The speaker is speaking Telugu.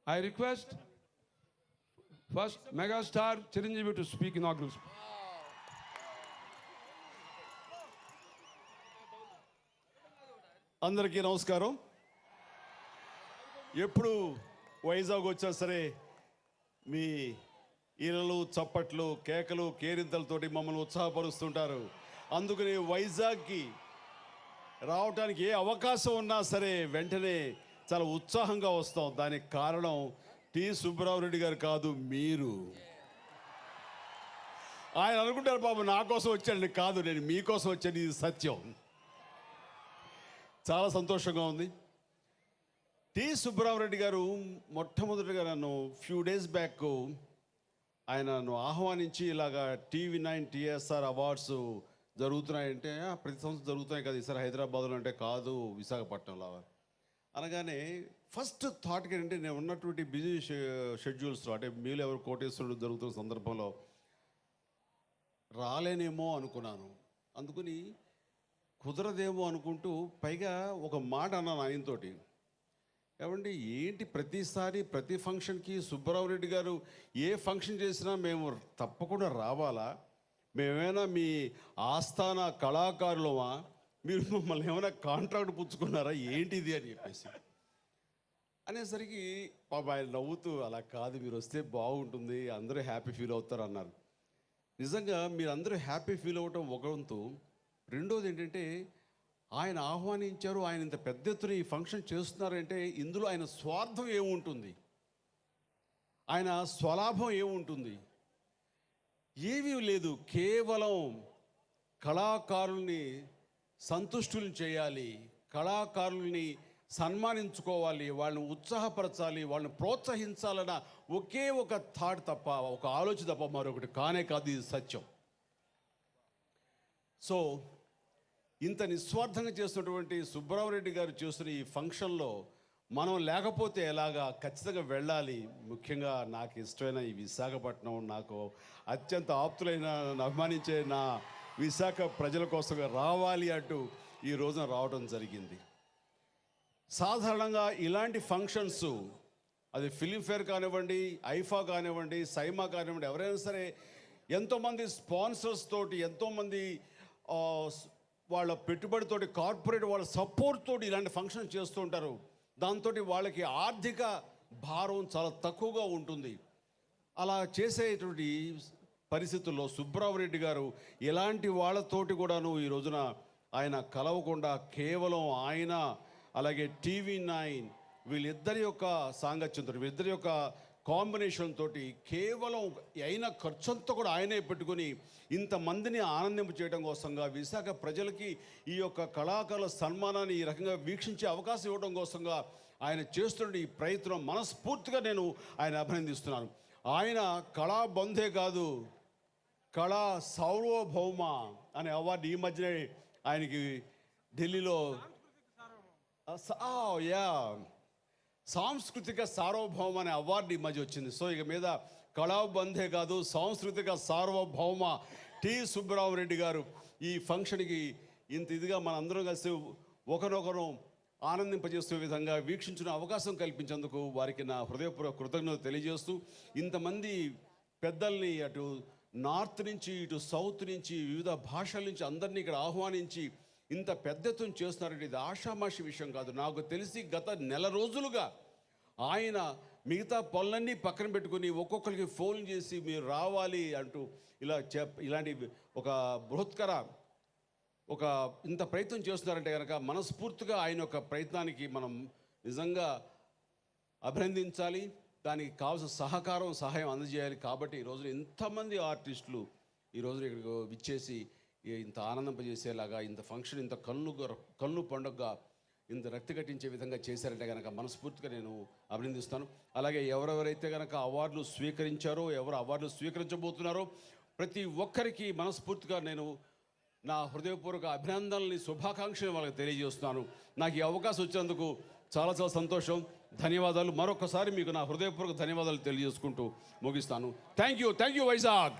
I request first megastar Chiranjeevi to speak inaugural speech. అందరికీ నమస్కారం. ఎప్పుడు వైజాగ్ వచ్చినా సరే మీ ఈలలు, చప్పట్లు, కేకలు, కేరింతలతోటి మమ్మల్ని ఉత్సాహపరుస్తుంటారు. అందుకని వైజాగ్కి రావడానికి ఏ అవకాశం ఉన్నా సరే వెంటనే చాలా ఉత్సాహంగా వస్తాం. దానికి కారణం టి సుబ్బారెడ్డి గారు కాదు, మీరు. ఆయన అనుకుంటారు బాబు నా కోసం వచ్చాడు, కాదు నేను మీకోసం వచ్చాను, ఇది సత్యం. చాలా సంతోషంగా ఉంది. టి సుబ్బారెడ్డి గారు మొట్టమొదటిగా నన్ను ఫ్యూ డేస్ బ్యాక్ ఆయన నన్ను ఆహ్వానించి ఇలాగా TV9 TSR అవార్డ్స్ జరుగుతున్నాయంటే ప్రతి సంవత్సరం జరుగుతున్నాయి కదా, ఈసారి హైదరాబాద్లో అంటే కాదు విశాఖపట్నంలో అనగానే ఫస్ట్ థాట్కి ఏంటంటే నేను ఉన్నటువంటి బిజీ షెడ్యూల్స్లో అంటే మీలో ఎవరు కోటేశ్వరుడు జరుగుతున్న సందర్భంలో రాలేనేమో అనుకున్నాను. అందుకని కుదరదేమో అనుకుంటూ పైగా ఒక మాట అన్నాను ఆయనతోటి, ఏమండి ఏంటి ప్రతిసారి ప్రతి ఫంక్షన్కి సుబ్బారెడ్డి గారు ఏ ఫంక్షన్ చేసినా మేము తప్పకుండా రావాలా? మేమేమైనా మీ ఆస్థాన కళాకారులమా? మీరు మమ్మల్ని ఏమైనా కాంట్రాక్ట్ పుచ్చుకున్నారా ఏంటిది అని చెప్పేసి అనేసరికి పాప ఆయన నవ్వుతూ అలా కాదు, మీరు వస్తే బాగుంటుంది, అందరూ హ్యాపీ ఫీల్ అవుతారు అన్నారు. నిజంగా మీరు అందరూ హ్యాపీ ఫీల్ అవ్వటం ఒక వంతు. రెండోది ఏంటంటే ఆయన ఆహ్వానించారు, ఆయన ఇంత పెద్ద ఎత్తున ఈ ఫంక్షన్ చేస్తున్నారంటే ఇందులో ఆయన స్వార్థం ఏముంటుంది, ఆయన స్వలాభం ఏముంటుంది? ఏమీ లేదు. కేవలం కళాకారుల్ని సంతుష్టులను చేయాలి, కళాకారుల్ని సన్మానించుకోవాలి, వాళ్ళని ఉత్సాహపరచాలి, వాళ్ళని ప్రోత్సహించాలన్న ఒకే ఒక థాట్ తప్ప, ఒక ఆలోచన తప్ప మరొకటి కానే కాదు. ఇది సత్యం. సో ఇంత నిస్వార్థంగా చేస్తున్నటువంటి సుబ్బారెడ్డి గారు చేస్తున్న ఈ ఫంక్షన్లో మనం లేకపోతే ఎలాగా? ఖచ్చితంగా వెళ్ళాలి. ముఖ్యంగా నాకు ఇష్టమైన ఈ విశాఖపట్నం, నాకు అత్యంత ఆప్తులైన అభిమానించే నా విశాఖ ప్రజల కోసం రావాలి అంటూ ఈ రోజున రావడం జరిగింది. సాధారణంగా ఇలాంటి ఫంక్షన్స్ అది ఫిలింఫేర్ కానివ్వండి, ఐఫా కానివ్వండి, సైమా కానివ్వండి, ఎవరైనా సరే ఎంతోమంది స్పాన్సర్స్ తోటి, ఎంతోమంది వాళ్ళ పెట్టుబడితోటి, కార్పొరేట్ వాళ్ళ సపోర్ట్ తోటి ఇలాంటి ఫంక్షన్ చేస్తూ ఉంటారు. దాంతో వాళ్ళకి ఆర్థిక భారం చాలా తక్కువగా ఉంటుంది. అలా చేసేటువంటి పరిస్థితుల్లో సుబ్బారెడ్డి గారు ఎలాంటి వాళ్ళతోటి కూడాను ఈ రోజున ఆయన కలవకుండా కేవలం ఆయన అలాగే TV9 వీళ్ళిద్దరి యొక్క సాంగత్యంతో, వీళ్ళిద్దరి యొక్క కాంబినేషన్ తోటి కేవలం అయిన ఖర్చంతా కూడా ఆయనే పెట్టుకొని ఇంతమందిని ఆనందింప చేయడం కోసంగా, విశాఖ ప్రజలకి ఈ యొక్క కళాకారుల సన్మానాన్ని ఈ రకంగా వీక్షించే అవకాశం ఇవ్వడం కోసంగా ఆయన చేస్తున్న ఈ ప్రయత్నం మనస్ఫూర్తిగా నేను ఆయన అభినందిస్తున్నాను. ఆయన కళా బంధే కాదు, కళా సార్వభౌమ అనే అవార్డు ఈ మధ్యనే ఆయనకి ఢిల్లీలో సాంస్కృతిక సార్వభౌమ అనే అవార్డు ఈ మధ్య వచ్చింది. సో ఇక మీద కళాబంధే కాదు, సాంస్కృతిక సార్వభౌమ టి సుబ్బారెడ్డి గారు ఈ ఫంక్షన్కి ఇంత ఇదిగా మనందరం కలిసి ఒకరొకరు ఆనందింపజేసే విధంగా వీక్షించిన అవకాశం కల్పించేందుకు వారికి నా హృదయపూర్వక కృతజ్ఞతలు తెలియజేస్తూ, ఇంతమంది పెద్దల్ని అటు నార్త్ నుంచి ఇటు సౌత్ నుంచి వివిధ భాషల నుంచి అందరినీ ఇక్కడ ఆహ్వానించి ఇంత పెద్ద ఎత్తున చేస్తున్నారంటే ఇది ఆషామాషి విషయం కాదు. నాకు తెలిసి గత నెల రోజులుగా ఆయన మిగతా పనులన్నీ పక్కన పెట్టుకుని ఒక్కొక్కరికి ఫోన్ చేసి మీరు రావాలి అంటూ ఇలాంటి ఒక బృహత్కర ఒక ఇంత ప్రయత్నం చేస్తున్నారంటే కనుక మనస్ఫూర్తిగా ఆయన యొక్క ప్రయత్నానికి మనం నిజంగా అభినందించాలి. దానికి కావాల్సిన సహాయం అందజేయాలి. కాబట్టి ఈరోజు ఇంతమంది ఆర్టిస్టులు ఈరోజు ఇక్కడికి విచ్చేసి ఇంత ఆనందింపజేసేలాగా ఇంత ఫంక్షన్ ఇంత కన్ను పండుగగా ఇంత రక్తి కట్టించే విధంగా చేశారంటే కనుక మనస్ఫూర్తిగా నేను అభినందిస్తాను. అలాగే ఎవరెవరైతే కనుక అవార్డులు స్వీకరించారో, ఎవరు అవార్డులు స్వీకరించబోతున్నారో ప్రతి ఒక్కరికి మనస్ఫూర్తిగా నేను నా హృదయపూర్వక అభినందనల్ని, శుభాకాంక్షలు వాళ్ళకి తెలియజేస్తున్నాను. నాకు ఈ అవకాశం వచ్చినందుకు చాలా చాలా సంతోషం, ధన్యవాదాలు. మరొకసారి మీకు నా హృదయపూర్వక ధన్యవాదాలు తెలియజేసుకుంటూ ముగిస్తాను. Thank you Vizag.